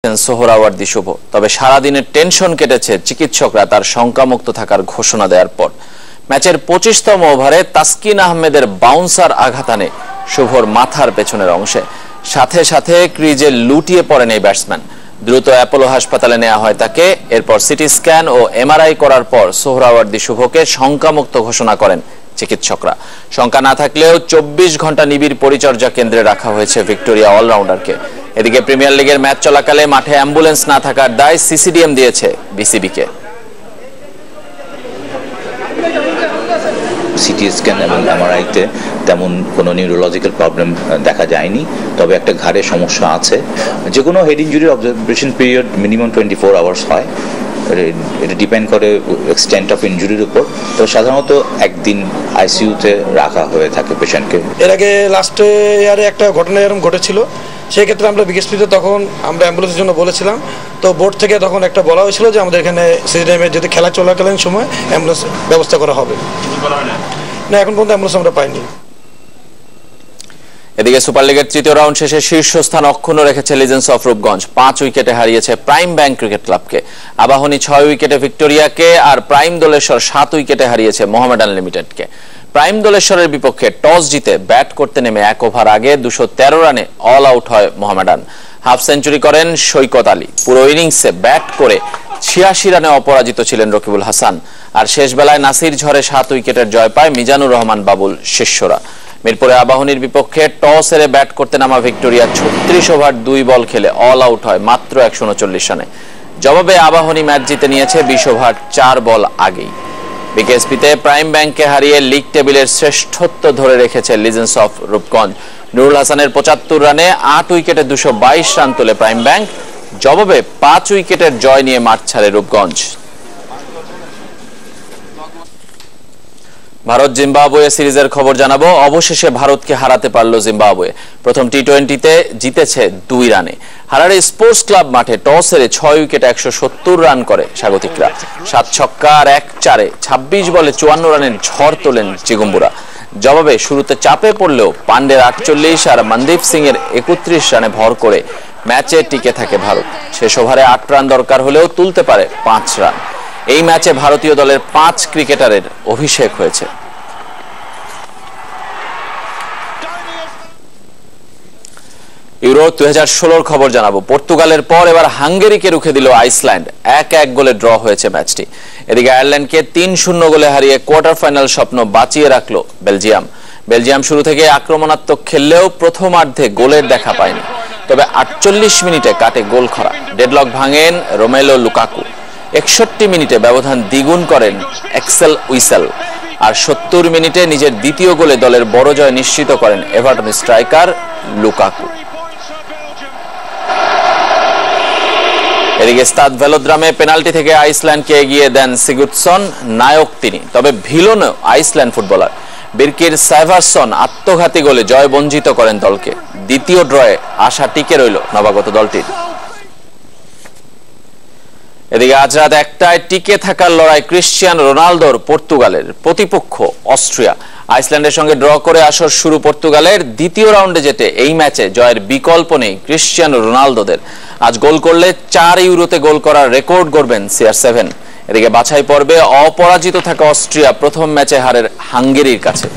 সোহরাওয়ার্দী শুভ। তবে সারাদিনের টেনশন কেটেছে চিকিৎসকরা তার শঙ্কামুক্ত থাকার ঘোষণা দেওয়ার পর। ম্যাচের 25তম ওভারে তাসকিন আহমেদের বাউন্সার আঘাত আনে শুভর মাথার পেছনের অংশে। সাথে সাথে ক্রিজে লুটিয়ে পড়েন এই ব্যাটসম্যান। দ্রুত অ্যাপোলো হাসপাতালে নেওয়া হয় তাকে। এরপর সিটি স্ক্যান ও এমআরআই করার পর সোহরাওয়ার্দী শুভকে শঙ্কামুক্ত ঘোষণা করেন চিকিৎসকরা। শঙ্কা না থাকলেও 24 ঘন্টা নিবিড় পরিচর্যা কেন্দ্রে রাখা হয়েছে ভিক্টোরিয়া অলরাউন্ডারকে। এদিকে প্রিমিয়ার লিগের ম্যাচ চলাকালে মাঠে অ্যাম্বুলেন্স না থাকার দায় সিসিডিএম দিয়েছে বিসিবিকে। সিটি স্ক্যান এবং এমআরআইতে তেমন কোনো নিউরোলজিক্যাল প্রবলেম দেখা যায়নি, তবে একটা ঘাড়ে সমস্যা আছে। যে কোনো হেড ইঞ্জুরির অবজারভেশন পিরিয়ড মিনিমাম 24 আওয়ার্স হয়। এটা ডিপেন্ড করে এক্সটেন্ট অফ ইনজুরির উপর। তো সাধারণত একদিন আইসিইউতে রাখা হয়ে থাকে পেশেন্টকে। এর আগে লাস্ট ইয়ারে একটা ঘটনা এরকম ঘটেছিল, সেই ক্ষেত্রে আমরা বিকেএসপিতে তখন আমরা অ্যাম্বুলেন্সের জন্য বলেছিলাম। তো বোর্ড থেকে তখন একটা বলা হয়েছিল যে আমাদের এখানে সিজিএমে যদি খেলা চলাকালীন সময় অ্যাম্বুলেন্স ব্যবস্থা করা হবে। না, এখন পর্যন্ত অ্যাম্বুলেন্স আমরা পাইনি। এদিকে সুপার লিগের তৃতীয় রাউন্ড শেষে শীর্ষস্থান অক্ষুণ্ণ রেখেছে লিজেন্ডস অফ রূপগঞ্জ। 5 উইকেটে হারিয়েছে প্রাইম ব্যাংক ক্রিকেট ক্লাবকে। আবাহনী 6 উইকেটে ভিক্টোরিয়াকে, আর প্রাইম দোলেশ্বর 7 উইকেটে হারিয়েছে মোহামেডান লিমিটেডকে। প্রাইম দোলেশ্বরের বিপক্ষে টস জিতে ব্যাট করতে নেমে 1 ওভার আগে 213 রানে অল আউট হয় মোহামেডান। হাফ সেঞ্চুরি করেন সৈকত আলী। পুরো ইনিংসে ব্যাট করে 86 রানে অপরাজিত ছিলেন রকিবুল হাসান। আর শেষ বেলায় নাসির ঝড়ে 7 উইকেটের জয় পায় মিজানুর রহমান বাবুল শিষ্যরা। মিরপুরে আবাহনীর বিপক্ষে টস হেরে ব্যাট করতে নামা ভিক্টোরিয়া 36 ওভার 2 বল খেলে অল আউট হয় মাত্র 139 রানে। জবাবে আবাহনী ম্যাচ জিতে নিয়েছে 20 ওভার 4 বল আগেই। বিকেএসপিতে প্রাইম ব্যাংককে হারিয়ে লিগ টেবিলের শ্রেষ্ঠত্ব ধরে রেখেছে লিজেন্ডস অফ রূপগঞ্জ। নুরুল হাসানের 75 রানে 8 উইকেটে 222 রান তোলে প্রাইম ব্যাংক। জবাবে 5 উইকেটের জয় নিয়ে মাঠ ছাড়ে রূপগঞ্জ। ভারত জিম্বাবুয়ে সিরিজের খবর জানাবো। অবশেষে ভারতকে হারাতে পারল জিম্বাবুয়ে। প্রথম টি20তে জিতেছে 2 রানে। হারারে স্পোর্টস ক্লাব মাঠে টস হেরে 6 উইকেটে 170 রান করে স্বাগতিকরা। 7 ছক্কা আর 1 চারে 26 বলে 54 রানের ঝড় তোলেন চিগুম্বুরা। জবাবে শুরুতে চাপে পড়লেও পান্ডের 48 আর মনদীপ সিং এর 31 রানে ভর করে ম্যাচে টিকে থাকে ভারত। শেষ ওভারে 8 রান দরকার হলেও তুলতে পারে 5 রান। এই ম্যাচে ভারতীয় দলের 5 ক্রিকেটারের অভিষেক হয়েছে। ইউরো 2016 খবর জানাবো। পর্তুগালের পর এবার হাঙ্গেরিকে রুখে দিল আইসল্যান্ড। 1-1 গোলে ড্র হয়েছে ম্যাচটি। এদিকে আয়ারল্যান্ডকে 3-0 গোলে হারিয়ে কোয়ার্টার ফাইনাল স্বপ্ন বাঁচিয়ে রাখলো বেলজিয়াম শুরু থেকে আক্রমণাত্মক খেললেও প্রথমার্ধে গোলের দেখা পায়নি। তবে 48 মিনিটে কাটে গোল খরা। Deadlock ভাঙেন Romelo Lukaku. 61 মিনিটে ব্যবধান দ্বিগুণ করেন এক্সেল উইসেল। আর 70 মিনিটে নিজের দ্বিতীয় গোলে দলের বড় জয় নিশ্চিত করেন এভারটন স্ট্রাইকার লুকাকু। এদিকে স্তাদ ভেলোদ্রামে পেনাল্টি থেকে আইসল্যান্ডকে এগিয়ে দেন সিগুটসন। নায়ক তিনি, তবে ভিলনও আইসল্যান্ড ফুটবলার। বিরকির সাইভারসন আত্মঘাতী গোলে জয় বঞ্চিত করেন দলকে। দ্বিতীয় ড্রয়ে আশা টিকে রইল নবাগত দলটির। এদিকে আজ রাত 1টায় টিকে থাকার লড়াই ক্রিশ্চিয়ানো রোনালদোর পর্তুগালের প্রতিপক্ষ অস্ট্রিয়া। আইসল্যান্ডের সঙ্গে ড্র করে আসর শুরু পর্তুগালের। দ্বিতীয় রাউন্ডে যেতে এই ম্যাচে জয়ের বিকল্প নেই ক্রিশ্চিয়ানো রোনালদোদের। আজ গোল করলে 4 ইউরোতে গোল করার রেকর্ড গড়বেন CR7। এদিকে বাছাই পর্বে অপরাজিত থাকা অস্ট্রিয়া প্রথম ম্যাচে হারের হাঙ্গেরির কাছে।